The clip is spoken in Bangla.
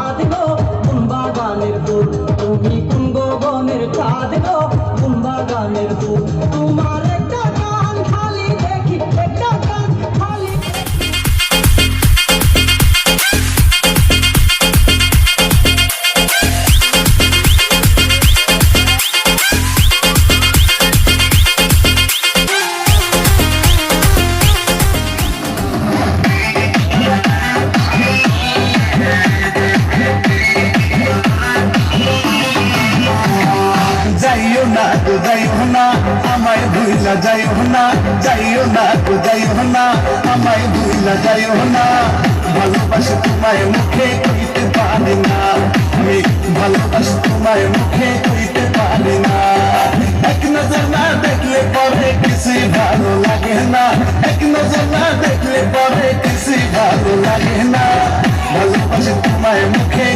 চাঁদ গো কোন বাগানের ফুল, তুমি কোন গগনের চাঁদ গো কোন বাগানের ফুল। তোমার একটা গান খালি দেখি, একটা গান খালি। যাইও না গো যাইও না আমায় ভুইলা যাইও না, যাইও না গো যাইও না আমায় ভুইলা যাইও না। ভালোবাসি তোমায় মুখে কইতে পারি না, আমি ভালোবাসি তোমায় মুখে কইতে পারি না। এক নজর না দেখলে পরে কিছুই ভালো লাগে না, এক নজর না দেখলে পরে কিছুই ভালো লাগে না। ভালোবাসি তোমায় মুখে